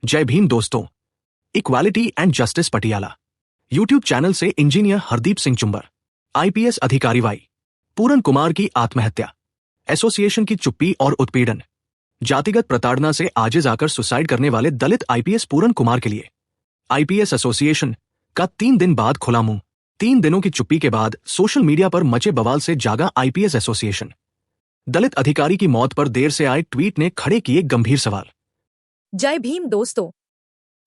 जय भीम दोस्तों। Equality and justice Patiala YouTube channel से इंजीनियर हरदीप सिंह चुंबर, आईपीएस अधिकारी वाई पूरन कुमार की आत्महत्या, एसोसिएशन की चुप्पी और उत्पीड़न, जातिगत प्रताड़ना से आजिज आकर सुसाइड करने वाले दलित आईपीएस पूरन कुमार के लिए आईपीएस एसोसिएशन का 3 दिन बाद खुला मुंह। 3 दिनों की चुप्पी के बाद सोशल मीडिया पर मचे बवाल से जागा आईपीएस एसोसिएशन। दलित अधिकारी की मौत पर देर से आए ट्वीट ने खड़े किए गंभीर सवाल। जय भीम दोस्तों।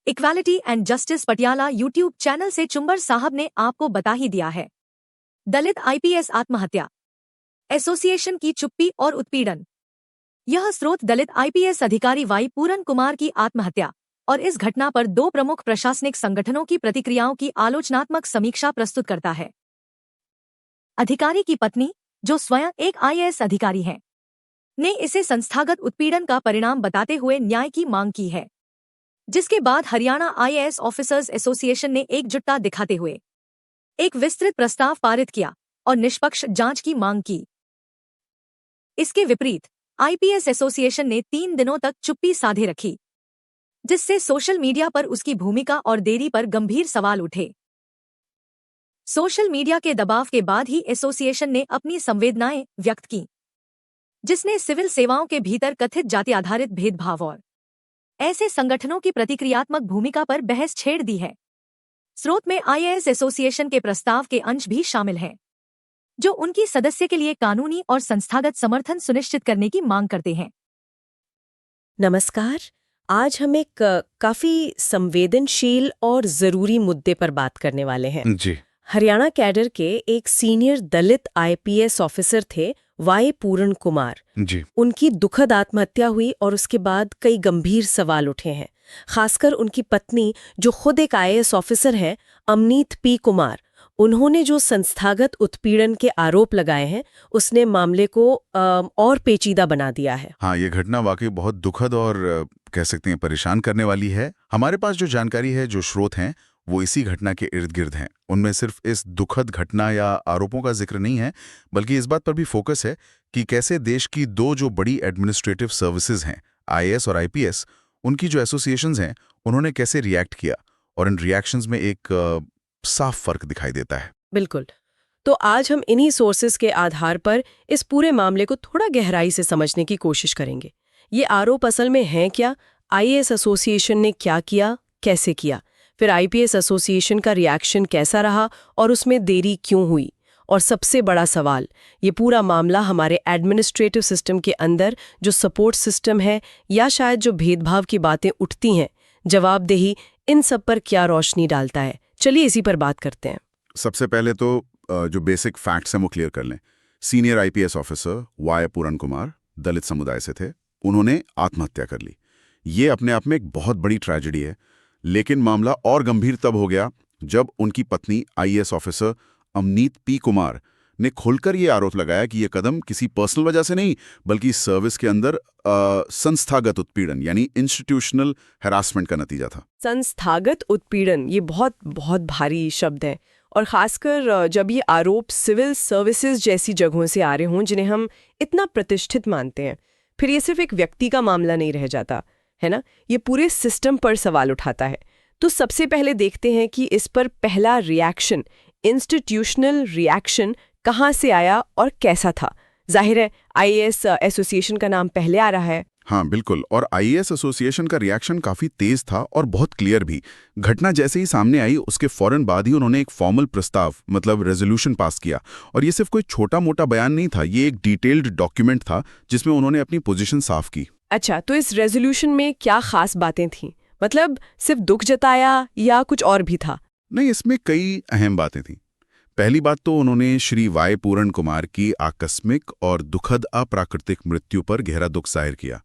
Equality and justice Patiala YouTube channel से चुंबर साहब ने आपको बता ही दिया है। दलित आईपीएस आत्महत्या, एसोसिएशन की चुप्पी और उत्पीड़न। यह स्रोत दलित आईपीएस अधिकारी वाई पूरन कुमार की आत्महत्या और इस घटना पर 2 प्रमुख प्रशासनिक संगठनों की प्रतिक्रियाओं की आलोचनात्मक समीक्षा प्रस्तुत करता है। अधिकारी की पत्नी, जो स्वयं एक आईएएस अधिकारी है, ने इसे संस्थागत उत्पीड़न का परिणाम बताते हुए न्याय की मांग की है, जिसके बाद हरियाणा आईएएस ऑफिसर्स एसोसिएशन ने एकजुटता दिखाते हुए एक विस्तृत प्रस्ताव पारित किया और निष्पक्ष जांच की मांग की। इसके विपरीत आईपीएस एसोसिएशन ने 3 दिनों तक चुप्पी साधे रखी, जिससे सोशल मीडिया पर उसकी भूमिका और देरी पर गंभीर सवाल उठे। सोशल मीडिया के दबाव के बाद ही एसोसिएशन ने अपनी संवेदनाएं व्यक्त की, जिसने सिविल सेवाओं के भीतर कथित जाति आधारित भेदभाव और ऐसे संगठनों की प्रतिक्रियात्मक भूमिका पर बहस छेड़ दी है। स्रोत में आईएएस एसोसिएशन के प्रस्ताव के अंश भी शामिल हैं, जो उनकी सदस्य के लिए कानूनी और संस्थागत समर्थन सुनिश्चित करने की मांग करते हैं। नमस्कार, आज हम एक काफी संवेदनशील और जरूरी मुद्दे पर बात करने वाले हैं। जी। हरियाणा कैडर के एक सीनियर दलित आईपीएस ऑफिसर थे वाई पूरन कुमार। जी। उनकी दुखद आत्महत्या हुई और उसके बाद कई गंभीर सवाल उठे हैं, खासकर उनकी पत्नी, जो खुद एक आईएएस ऑफिसर हैं, अमनीत पी कुमार। उन्होंने जो संस्थागत उत्पीड़न के आरोप लगाए हैं, उसने मामले को और पेचीदा बना दिया है। हाँ, ये घटना वाकई बहुत दुखद और कह सकते हैं परेशान करने वाली है। हमारे पास जो जानकारी है, जो स्रोत हैं, वो इसी घटना के इर्द गिर्द हैं। उनमें सिर्फ इस दुखद घटना या आरोपों का जिक्र नहीं है, बल्कि इस बात पर भी फोकस है कि कैसे देश की 2 जो बड़ी एडमिनिस्ट्रेटिव सर्विसेज हैं, आईएएस और आईपीएस, उनकी जो एसोसिएशंस हैं, उन्होंने कैसे रिएक्ट किया, और इन रिएक्शंस में एक साफ फर्क दिखाई देता है। बिल्कुल। तो आज हम इन्हीं सोर्सेज के आधार पर इस पूरे मामले को थोड़ा गहराई से समझने की कोशिश करेंगे। ये आरोप असल में हैं क्या, आईएएस एसोसिएशन ने क्या किया, कैसे किया, फिर आईपीएस एसोसिएशन का रिएक्शन कैसा रहा और उसमें देरी क्यों हुई, और सबसे बड़ा सवाल, ये पूरा मामला हमारे एडमिनिस्ट्रेटिव सिस्टम के अंदर जो सपोर्ट सिस्टम है या शायद जो भेदभाव की बातें उठती हैं, जवाबदेही, इन सब पर क्या रोशनी डालता है। चलिए इसी पर बात करते हैं। सबसे पहले तो जो बेसिक फैक्ट्स हैं वो क्लियर कर लें। सीनियर आईपीएस ऑफिसर वाई पूरन कुमार दलित समुदाय से थे, उन्होंने आत्महत्या कर ली। ये अपने आप में एक बहुत बड़ी ट्रेजेडी है, लेकिन मामला और गंभीर तब हो गया जब उनकी पत्नी IAS officer Amneet P Kumar ने खुलकर ये आरोप लगाया कि ये कदम किसी पर्सनल वजह से नहीं, बल्कि सर्विस के अंदर संस्थागत उत्पीड़न यानी इंस्टीट्यूशनल हैरासमेंट का नतीजा था। संस्थागत उत्पीड़न, ये बहुत बहुत भारी शब्द है, और खासकर जब ये आरोप सिविल सर्विसेज जैसी जगहों से आ रहे हों जिन्हें हम इतना प्रतिष्ठित मानते हैं। फिर ये सिर्फ एक व्यक्ति का मामला नहीं रह जाता है ना, ये पूरे सिस्टम पर सवाल उठाता है। तो सबसे पहले देखते हैं कि इस पर पहला रिएक्शन, इंस्टीट्यूशनल रिएक्शन, कहाँ से आया और कैसा था। जाहिर है आईएएस एसोसिएशन का नाम पहले आ रहा है। हाँ बिल्कुल, और आईएएस एसोसिएशन का रिएक्शन काफी तेज था और बहुत क्लियर भी। घटना जैसे ही सामने आई, उसके फौरन बाद ही उन्होंने एक फॉर्मल प्रस्ताव मतलब रेजोल्यूशन पास किया, और ये सिर्फ कोई छोटा मोटा बयान नहीं था, ये एक डिटेल्ड डॉक्यूमेंट था जिसमें उन्होंने अपनी पोजीशन साफ की। अच्छा, तो इस रेजोल्यूशन में क्या खास बातें थीं? मतलब सिर्फ दुख जताया या कुछ और भी था? नहीं, इसमें कई अहम बातें थीं। पहली बात तो उन्होंने श्री वाई पूरन कुमार की आकस्मिक और दुखद अप्राकृतिक मृत्यु पर गहरा दुख जाहिर किया।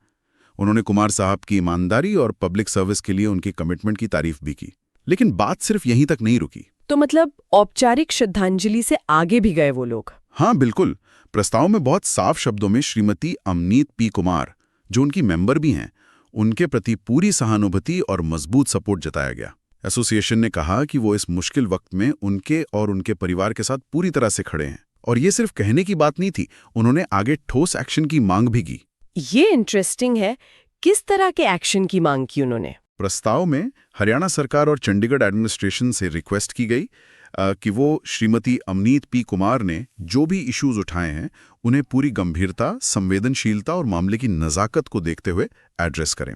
उन्होंने कुमार साहब की ईमानदारी और पब्लिक सर्विस के लिए उनकी कमिटमेंट की तारीफ भी की। लेकिन बात सिर्फ यहीं तक नहीं रुकी। तो मतलब औपचारिक श्रद्धांजलि से आगे भी गए वो लोग? हाँ बिल्कुल। प्रस्ताव में बहुत साफ शब्दों में श्रीमती अमनीत पी कुमार, जो उनकी मेंबर भी हैं, उनके प्रति पूरी सहानुभूति और मजबूत सपोर्ट जताया गया। एसोसिएशन ने कहा कि वो इस मुश्किल वक्त में उनके और उनके परिवार के साथ पूरी तरह से खड़े हैं। और ये सिर्फ कहने की बात नहीं थी, उन्होंने आगे ठोस एक्शन की मांग भी की। ये इंटरेस्टिंग है, किस तरह के एक्शन की मांग की उन्होंने? प्रस्ताव में हरियाणा सरकार और चंडीगढ़ एडमिनिस्ट्रेशन से रिक्वेस्ट की गई कि वो श्रीमती अमनीत पी कुमार ने जो भी इश्यूज उठाए हैं उन्हें पूरी गंभीरता, संवेदनशीलता और मामले की नज़ाकत को देखते हुए एड्रेस करें।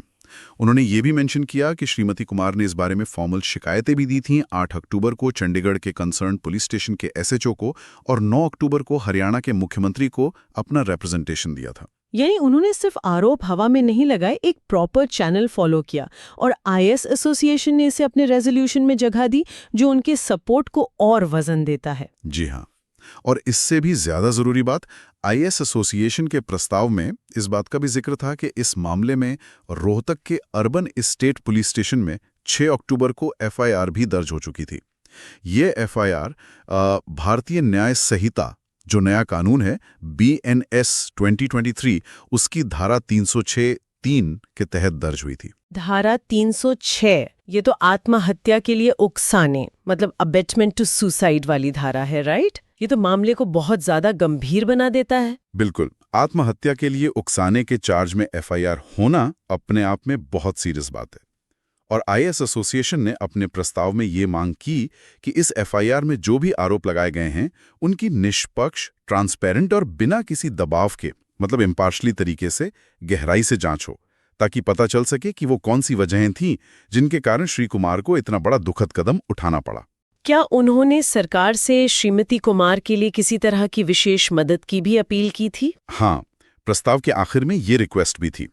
उन्होंने ये भी मेंशन किया कि श्रीमती कुमार ने इस बारे में फॉर्मल शिकायतें भी दी थीं 8 अक्टूबर को चंडीगढ़ के कंसर्न पुलिस स्टेशन के एसएचओ को और 9 अक्टूबर को हरियाणा के मुख्यमंत्री को अपना रिप्रेजेंटेशन दिया था। यानी उन्होंने सिर्फ आरोप हवा में नहीं लगाए, एक प्रॉपर चैनल फॉलो किया और आईएएस एसोसिएशन ने इसे अपने रेजोल्यूशन में जगह दी, जो उनके सपोर्ट को और वजन देता है। जी हाँ, और इससे भी ज्यादा जरूरी बात, आईएएस एसोसिएशन के प्रस्ताव में इस बात का भी जिक्र था कि इस मामले में रोहतक के अर्बन स्टेट पुलिस स्टेशन में 6 अक्टूबर को एफआईआर भी दर्ज हो चुकी थी। ये एफआईआर भारतीय न्याय संहिता, जो नया कानून है BNS 2023, उसकी धारा 306(3) के तहत दर्ज हुई थी। धारा 306 ये तो आत्महत्या के लिए उकसाने, मतलब अबेटमेंट टू सुसाइड वाली धारा है, राइट? ये तो मामले को बहुत ज्यादा गंभीर बना देता है। बिल्कुल, आत्महत्या के लिए उकसाने के चार्ज में एफआईआर होना अपने आप में बहुत सीरियस बात है। और आईएएस एसोसिएशन ने अपने प्रस्ताव में ये मांग की कि इस एफआईआर में जो भी आरोप लगाए गए हैं उनकी निष्पक्ष, ट्रांसपेरेंट और बिना किसी दबाव के, मतलब इम्पार्शली तरीके से गहराई से जांच हो, ताकि पता चल सके कि वो कौन सी वजहें थीं जिनके कारण श्री कुमार को इतना बड़ा दुखद कदम उठाना पड़ा। क्या उन्होंने सरकार से श्रीमती कुमार के लिए किसी तरह की विशेष मदद की भी अपील की थी? हाँ, प्रस्ताव के आखिर में ये रिक्वेस्ट भी थी।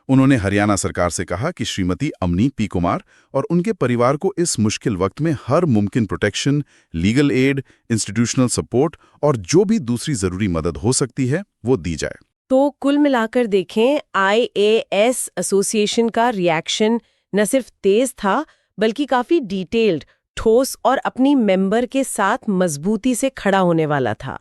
उन्होंने हरियाणा सरकार से कहा कि श्रीमती अमनीत पी कुमार और उनके परिवार को इस मुश्किल वक्त में हर मुमकिन protection, legal aid, institutional support और जो भी दूसरी जरूरी मदद हो सकती है वो दी जाए। तो कुल मिलाकर देखें, आईएएस एसोसिएशन का रिएक्शन न सिर्फ तेज था, बल्कि काफी डिटेल्ड, ठोस और अपनी मेंबर के साथ मजबूती से खड़ा होने वाला था।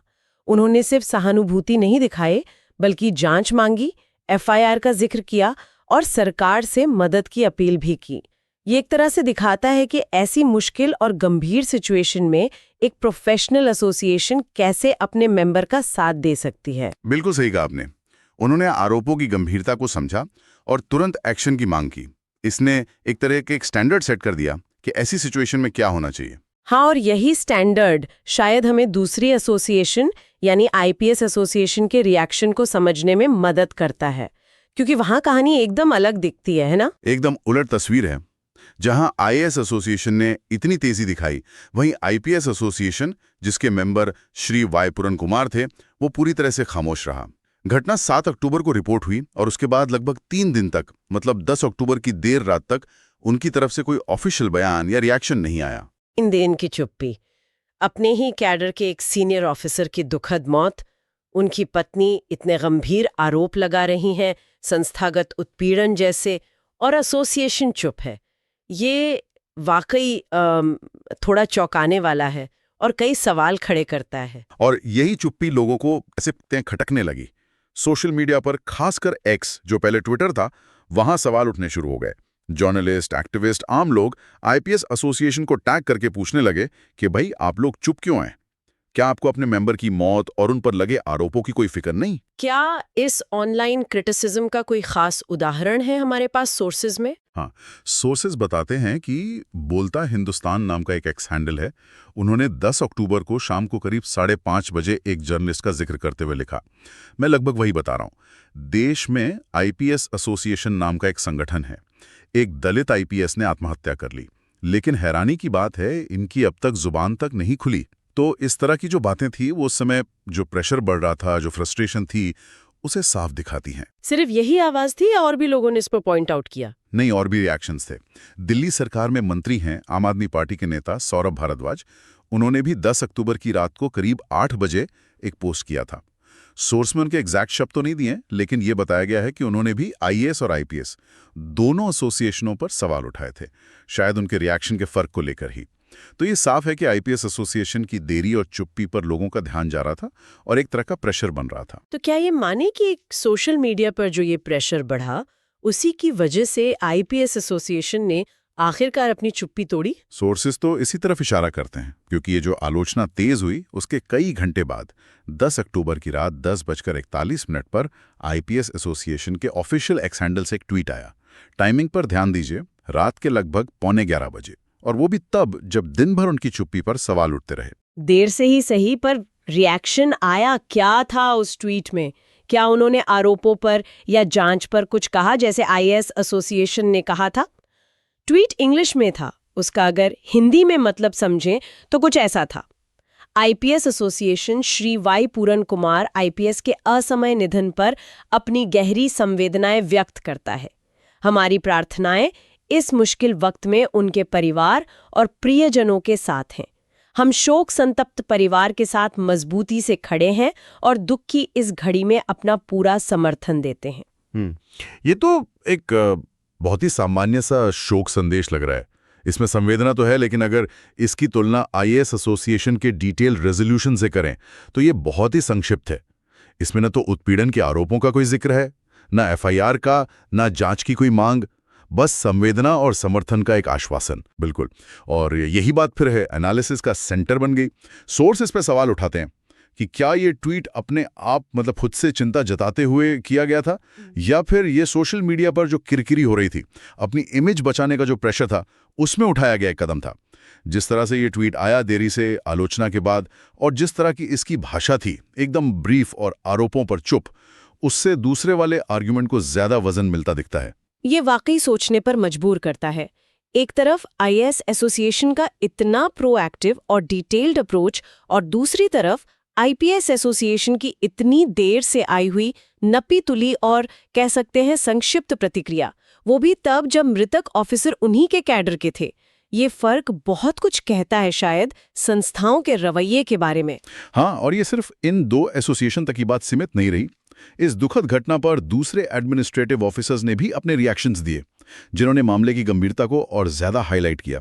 उन्होंने सिर्फ सहानुभूति नहीं दिखाए, बल्कि जांच मांगी, एफआईआर का जिक्र किया और सरकार से मदद की अपील भी की। ये एक तरह से दिखाता है कि ऐसी मुश्किल और गंभीर सिचुएशन में एक प्रोफेशनल एसोसिएशन कैसे अपने मेंबर का साथ दे सकती है। बिल्कुल सही कहा आपने। उन्होंने आरोपों की गंभीरता को समझा और तुरंत एक्शन की मांग की। इसने एक तरह के एक स्टैंडर्ड सेट कर दिया कि ऐसी सिचुएशन में क्या होना चाहिए। हाँ, और यही स्टैंडर्ड शायद हमें दूसरी एसोसिएशन यानी आईपीएस एसोसिएशन के रिएक्शन को समझने में मदद करता है, क्योंकि वहां कहानी एकदम अलग दिखती है ना? एकदम उलट तस्वीर है। जहां आईएएस एसोसिएशन ने इतनी तेजी दिखाई, वहीं आईपीएस एसोसिएशन, जिसके मेंबर श्री वाई पूरन कुमार थे, वो पूरी तरह से खामोश रहा। घटना 7 अक्टूबर को रिपोर्ट हुई और उसके बाद लगभग 3 दिन तक, मतलब 10 अक्टूबर की देर रात तक, उनकी तरफ से कोई ऑफिशियल बयान या रिएक्शन नहीं आया। इन दिन की चुप्पी, अपने ही कैडर के एक सीनियर ऑफिसर की दुखद मौत, उनकी पत्नी इतने गंभीर आरोप लगा रही हैं, संस्थागत उत्पीड़न जैसे, और एसोसिएशन चुप है। ये वाकई थोड़ा चौंकाने वाला है और कई सवाल खड़े करता है। और यही चुप्पी लोगों को ऐसे खटकने लगी। सोशल मीडिया पर, खासकर एक्स, जो पहले ट्विटर था, वहां सवाल उठने शुरू हो गए। जर्नलिस्ट, एक्टिविस्ट, आम लोग आईपीएस एसोसिएशन को टैग करके पूछने लगे कि भाई आप लोग चुप क्यों हैं? क्या आपको अपने मेंबर की मौत और उन पर लगे आरोपों की कोई फिक्र नहीं? क्या इस ऑनलाइन क्रिटिसिज्म का कोई खास उदाहरण है हमारे पास सोर्सेज में? हाँ, सोर्सेज बताते हैं कि बोलता हिंदुस्तान नाम का एक एक्स हैंडल है। उन्होंने 10 अक्टूबर को शाम को करीब 5:30 बजे एक जर्नलिस्ट का जिक्र करते हुए लिखा, मैं लगभग वही बता रहा हूँ। देश में आईपीएस एसोसिएशन नाम का एक संगठन है। एक दलित आईपीएस ने आत्महत्या कर ली, लेकिन हैरानी की बात है इनकी अब तक जुबान तक नहीं खुली। तो इस तरह की जो बातें थी, वो उस समय जो प्रेशर बढ़ रहा था, जो फ्रस्ट्रेशन थी, उसे साफ दिखाती हैं। सिर्फ यही आवाज थी या और भी लोगों ने इस पर पॉइंट आउट किया? नहीं, और भी रिएक्शंस थे। दिल्ली सरकार में मंत्री हैं आम आदमी पार्टी के नेता सौरभ भारद्वाज। उन्होंने भी 10 अक्टूबर की रात को करीब 8 बजे एक पोस्ट किया था। सोर्स में उनके एग्जैक्ट शब्द तो नहीं दिए, लेकिन यह बताया गया है कि उन्होंने भी आईएएस और आईपीएस दोनों एसोसिएशनों पर सवाल उठाए थे, शायद उनके रिएक्शन के फर्क को लेकर ही। तो ये साफ है कि आईपीएस एसोसिएशन की देरी और चुप्पी पर लोगों का ध्यान जा रहा था और एक तरह का प्रेशर बन रहा था। तो क्या ये माने कि एक सोशल मीडिया पर जो ये प्रेशर बढ़ा, उसी की वजह से आईपीएस एसोसिएशन ने आखिरकार अपनी चुप्पी तोड़ी? सोर्सेस तो इसी तरफ इशारा करते हैं, क्योंकि ये जो आलोचना तेज हुई उसके कई घंटे बाद 10 अक्टूबर की रात 10:41 पर आईपीएस एसोसिएशन के ऑफिशियल एक्स हैंडल से एक ट्वीट आया। टाइमिंग पर ध्यान दीजिए, रात के लगभग 11:15 बजे, और वो भी तब जब दिन भर उनकी चुप्पी पर सवाल उठते रहे। देर से ही सही, पर रिएक्शन आया क्या था उस ट्वीट में? क्या उन्होंने आरोपों पर या जांच पर कुछ कहा, जैसे आईएएस एसोसिएशन ने कहा था? ट्वीट इंग्लिश में था, उसका अगर हिंदी में मतलब समझें तो कुछ ऐसा था। आईपीएस एसोसिएशन श्री वाई पूरन कुमार आईपीएस के असमय निधन पर अपनी गहरी संवेदनाएं व्यक्त करता है। हमारी प्रार्थनाएं इस मुश्किल वक्त में उनके परिवार और प्रियजनों के साथ हैं। हम शोक संतप्त परिवार के साथ मजबूती से खड़े हैं और दुख की इस घड़ी में अपना पूरा समर्थन देते हैं। ये तो एक बहुत ही सामान्य सा शोक संदेश लग रहा है। इसमें संवेदना तो है, लेकिन अगर इसकी तुलना आईएएस एसोसिएशन के डिटेल रेजोल्यूशन से करें तो ये बहुत ही संक्षिप्त है। इसमें न तो उत्पीड़न के आरोपों का कोई जिक्र है, न एफआईआर का, न जांच की कोई मांग, बस संवेदना और समर्थन का एक आश्वासन। बिल्कुल, और यही बात फिर है एनालिसिस का सेंटर बन गई। सोर्स इस पे सवाल उठाते हैं कि क्या ये ट्वीट अपने आप मतलब खुद से चिंता जताते हुए किया गया था, या फिर ये सोशल मीडिया पर जो किरकिरी हो रही थी, अपनी इमेज बचाने का जो प्रेशर था, उसमें उठाया गया एक कदम था। जिस तरह से ये ट्वीट आया देरी से, आलोचना के बाद, और जिस तरह की इसकी भाषा थी, एकदम ब्रीफ और आरोपों पर चुप, उससे दूसरे वाले आर्ग्यूमेंट को ज्यादा वजन मिलता दिखता है। ये वाकई सोचने पर मजबूर करता है। एक तरफ आईएएस एसोसिएशन का इतना प्रोएक्टिव और डिटेल्ड अप्रोच, और दूसरी तरफ आईपीएस एसोसिएशन की इतनी देर से आई हुई नपी तुली और कह सकते हैं संक्षिप्त प्रतिक्रिया, वो भी तब जब मृतक ऑफिसर उन्हीं के कैडर के थे। ये फर्क बहुत कुछ कहता है शायद संस्थाओं के रवैये के बारे में। हाँ, और ये सिर्फ इन दो एसोसिएशन तक की बात सीमित नहीं रही। इस दुखद घटना पर दूसरे एडमिनिस्ट्रेटिव ऑफिसर्स ने भी अपने रिएक्शंस दिए, जिन्होंने मामले की गंभीरता को और ज्यादा हाईलाइट किया।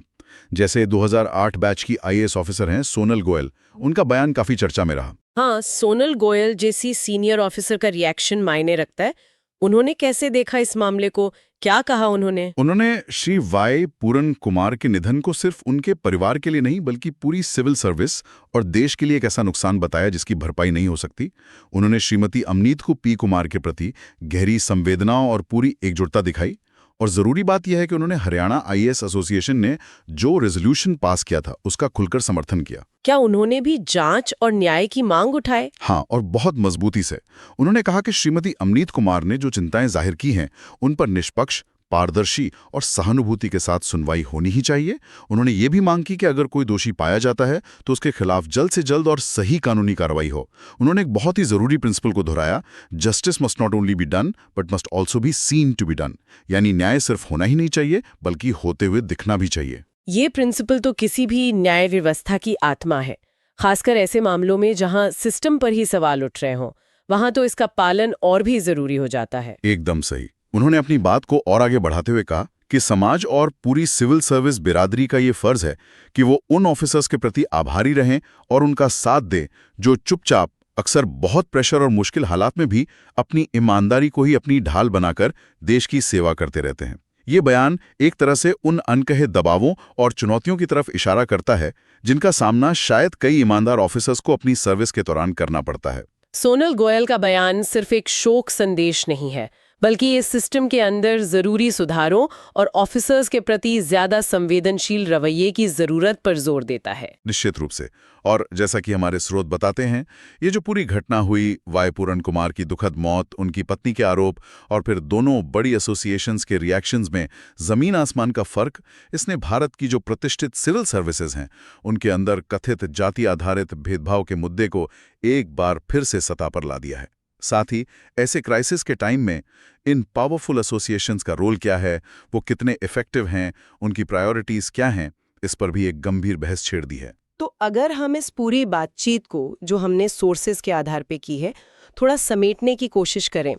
जैसे 2008 बैच की आईएएस ऑफिसर हैं सोनल गोयल, उनका बयान काफी चर्चा में रहा। हाँ, सोनल गोयल जैसी सीनियर ऑफिसर का रिएक्शन मायने रखता है। उन्होंने कैसे देखा इस मामले को, क्या कहा उन्होंने? श्री वाई पूरन कुमार के निधन को सिर्फ उनके परिवार के लिए नहीं, बल्कि पूरी सिविल सर्विस और देश के लिए एक ऐसा नुकसान बताया जिसकी भरपाई नहीं हो सकती। उन्होंने श्रीमती अमनीत को पी कुमार के प्रति गहरी संवेदना और पूरी एकजुटता दिखाई। और जरूरी बात यह है कि उन्होंने हरियाणा आईएएस एसोसिएशन ने जो रेजोल्यूशन पास किया था उसका खुलकर समर्थन किया। क्या उन्होंने भी जांच और न्याय की मांग उठाए? हाँ, और बहुत मजबूती से। उन्होंने कहा कि श्रीमती अमनीत कुमार ने जो चिंताएं जाहिर की हैं, उन पर निष्पक्ष, पारदर्शी और सहानुभूति के साथ सुनवाई होनी ही चाहिए। उन्होंने ये भी मांग की कि अगर कोई दोषी पाया जाता है तो उसके खिलाफ जल्द से जल्द और सही कानूनी कार्रवाई हो। उन्होंने एक बहुत ही जरूरी प्रिंसिपल को दोहराया, justice must not only be done but must also be seen to be done. यानी न्याय सिर्फ होना ही नहीं चाहिए, बल्कि होते हुए दिखना भी चाहिए। ये प्रिंसिपल तो किसी भी न्याय व्यवस्था की आत्मा है, खासकर ऐसे मामलों में जहां सिस्टम पर ही सवाल उठ रहे हों। वहां तो इसका पालन और भी जरूरी हो जाता है। एकदम सही। उन्होंने अपनी बात को और आगे बढ़ाते हुए कहा कि समाज और पूरी सिविल सर्विस बिरादरी का ये फर्ज है कि वो उन ऑफिसर्स के प्रति आभारी रहें और उनका साथ दें जो चुपचाप, अक्सर बहुत प्रेशर और मुश्किल हालात में भी अपनी ईमानदारी को ही अपनी ढाल बनाकर देश की सेवा करते रहते हैं। ये बयान एक तरह से उन अनकहे दबावों और चुनौतियों की तरफ इशारा करता है जिनका सामना शायद कई ईमानदार ऑफिसर्स को अपनी सर्विस के दौरान करना पड़ता है। सोनल गोयल का बयान सिर्फ एक शोक संदेश नहीं है, बल्कि इस सिस्टम के अंदर जरूरी सुधारों और ऑफिसर्स के प्रति ज्यादा संवेदनशील रवैये की जरूरत पर जोर देता है। निश्चित रूप से। और जैसा कि हमारे स्रोत बताते हैं, ये जो पूरी घटना हुई, वाई पूरन कुमार की दुखद मौत, उनकी पत्नी के आरोप और फिर दोनों बड़ी एसोसिएशंस के रिएक्शंस में जमीन आसमान का फर्क, इसने भारत की जो प्रतिष्ठित सिविल सर्विसेज हैं, उनके अंदर कथित जाति आधारित भेदभाव के मुद्दे को एक बार फिर से सतह पर ला दिया है। साथ ही ऐसे क्राइसिस के टाइम में इन पावरफुल एसोसिएशंस का रोल क्या है, वो कितने इफेक्टिव हैं, उनकी प्रायोरिटीज क्या हैं, इस पर भी एक गंभीर बहस छेड़ दी है। तो अगर हम इस पूरी बातचीत को, जो हमने सोर्सेज के आधार पे की है, थोड़ा समेटने की कोशिश करें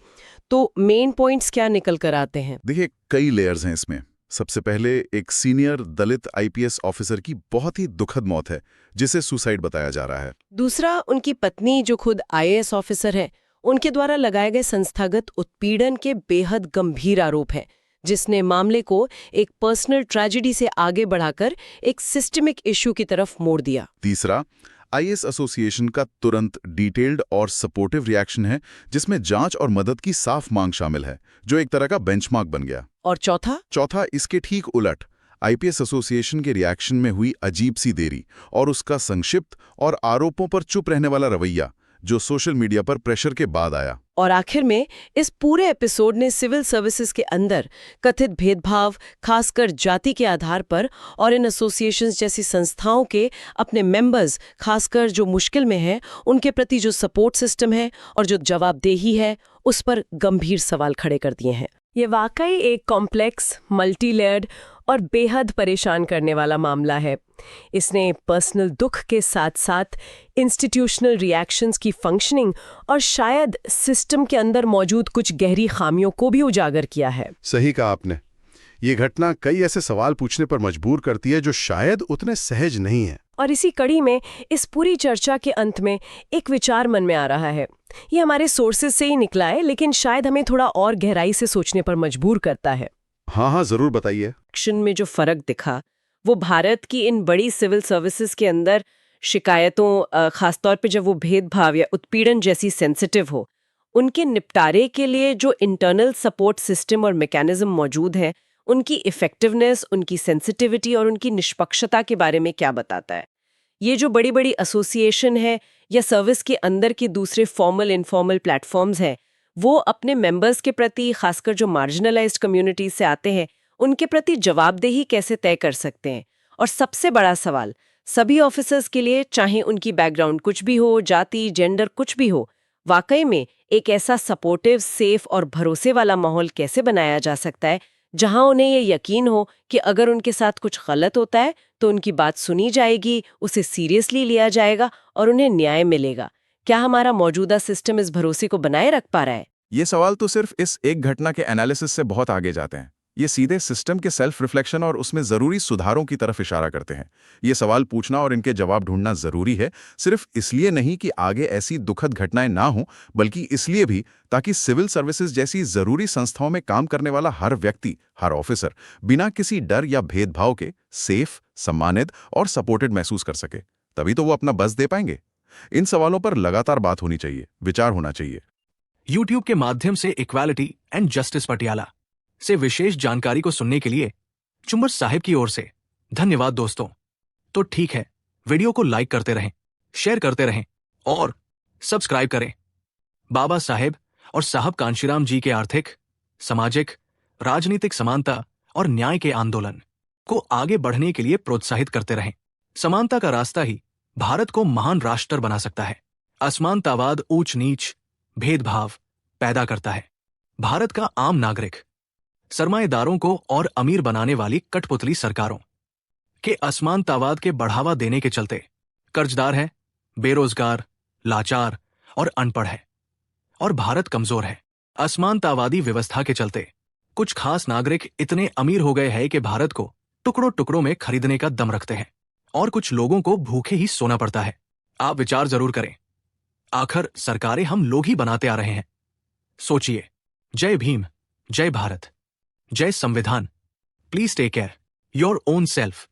तो मेन पॉइंट्स क्या निकल कर आते हैं? देखिए, कई लेयर्स हैं इसमें। सबसे पहले एक सीनियर दलित आईपीएस ऑफिसर की बहुत ही दुखद मौत है, जिसे सुसाइड बताया जा रहा है। दूसरा, उनकी पत्नी जो खुद आईएएस ऑफिसर है, उनके द्वारा लगाए गए संस्थागत उत्पीड़न के बेहद गंभीर आरोप हैं, जिसने मामले को एक पर्सनल ट्रेजेडी से आगे बढ़ाकर एक सिस्टमिक इश्यू की तरफ मोड़ दिया। तीसरा, आईएएस एसोसिएशन का तुरंत डिटेल्ड और सपोर्टिव रिएक्शन है, जिसमें जांच और मदद की साफ मांग शामिल है, जो एक तरह का बेंचमार्क बन गया। और चौथा, इसके ठीक उलट, आईपीएस एसोसिएशन के रिएक्शन में हुई अजीब सी देरी और उसका संक्षिप्त और आरोपों पर चुप रहने वाला रवैया, जो सोशल मीडिया पर प्रेशर के बाद आया। और आखिर में इस पूरे एपिसोड ने सिविल सर्विसेज के अंदर कथित भेदभाव, खासकर जाति के आधार पर, और इन एसोसिएशंस जैसी संस्थाओं के अपने मेंबर्स, खासकर जो मुश्किल में हैं, उनके प्रति जो सपोर्ट सिस्टम है और जो जवाबदेही है, उस पर गंभीर सवाल खड़े कर दिए हैं। ये वाकई एक कॉम्प्लेक्स, मल्टी लेयर्ड और बेहद परेशान करने वाला मामला है। इसने पर्सनल दुख के साथ साथ इंस्टीट्यूशनल रिएक्शंस की फंक्शनिंग और शायद सिस्टम के अंदर मौजूद कुछ गहरी खामियों को भी उजागर किया है। सही कहा आपने। ये घटना कई ऐसे सवाल पूछने पर मजबूर करती है जो शायद उतने सहज नहीं है। और इसी कड़ी में इस पूरी चर्चा के अंत में एक विचार मन में आ रहा है। ये हमारे सोर्सेज से ही निकला है, लेकिन शायद हमें थोड़ा और गहराई से सोचने पर मजबूर करता है। हाँ, जरूर बताइए। एक्शन में जो फर्क दिखा वो भारत की इन बड़ी सिविल सर्विसेज के अंदर शिकायतों, खासतौर पे जब वो भेदभाव या उत्पीड़न जैसी सेंसिटिव हो, उनके निपटारे के लिए जो इंटरनल सपोर्ट सिस्टम और मैकेनिज्म मौजूद हैं, उनकी इफेक्टिवनेस, उनकी सेंसिटिविटी और उनकी निष्पक्षता के बारे में क्या बताता है। ये जो बड़ी बड़ी एसोसिएशन है या सर्विस के अंदर के दूसरे फॉर्मल इनफॉर्मल प्लेटफॉर्म्स हैं, वो अपने मेंबर्स के प्रति, खासकर जो मार्जिनलाइज्ड कम्युनिटीज से आते हैं, उनके प्रति जवाबदेही कैसे तय कर सकते हैं। और सबसे बड़ा सवाल, सभी ऑफिसर्स के लिए, चाहे उनकी बैकग्राउंड कुछ भी हो, जाति, जेंडर कुछ भी हो, वाकई में एक ऐसा सपोर्टिव, सेफ और भरोसे वाला माहौल कैसे बनाया जा सकता है जहां उन्हें ये यकीन हो कि अगर उनके साथ कुछ गलत होता है तो उनकी बात सुनी जाएगी, उसे सीरियसली लिया जाएगा और उन्हें न्याय मिलेगा। क्या हमारा मौजूदा सिस्टम इस भरोसे को बनाए रख पा रहा है? ये सवाल तो सिर्फ इस एक घटना के एनालिसिस से बहुत आगे जाते हैं। ये सीधे सिस्टम के सेल्फ रिफ्लेक्शन और उसमें जरूरी सुधारों की तरफ इशारा करते हैं। ये सवाल पूछना और इनके जवाब ढूंढना जरूरी है, सिर्फ इसलिए नहीं कि आगे ऐसी दुखद घटनाएं ना हों, बल्कि इसलिए भी ताकि सिविल सर्विसेज जैसी जरूरी संस्थाओं में काम करने वाला हर व्यक्ति, हर ऑफिसर बिना किसी डर या भेदभाव के सेफ, सम्मानित और सपोर्टेड महसूस कर सके। तभी तो वो अपना बस दे पाएंगे। इन सवालों पर लगातार बात होनी चाहिए, विचार होना चाहिए। YouTube के माध्यम से इक्वालिटी एंड जस्टिस पटियाला से विशेष जानकारी को सुनने के लिए चुंबर साहिब की ओर से धन्यवाद दोस्तों। तो ठीक है, वीडियो को लाइक करते रहें, शेयर करते रहें और सब्सक्राइब करें। बाबा साहेब और साहब कांशीराम जी के आर्थिक, सामाजिक, राजनीतिक समानता और न्याय के आंदोलन को आगे बढ़ने के लिए प्रोत्साहित करते रहें। समानता का रास्ता ही भारत को महान राष्ट्र बना सकता है। असमानतावाद ऊंच नीच, भेदभाव पैदा करता है। भारत का आम नागरिक सरमाएदारों को और अमीर बनाने वाली कठपुतली सरकारों के असमानतावाद के बढ़ावा देने के चलते कर्जदार है, बेरोजगार, लाचार और अनपढ़ है, और भारत कमजोर है। असमानतावादी व्यवस्था के चलते कुछ खास नागरिक इतने अमीर हो गए हैं कि भारत को टुकड़ों टुकड़ों में खरीदने का दम रखते हैं, और कुछ लोगों को भूखे ही सोना पड़ता है। आप विचार जरूर करें, आखिर सरकारें हम लोग ही बनाते आ रहे हैं। सोचिए। जय भीम, जय भारत, जय संविधान। Please take care your own self.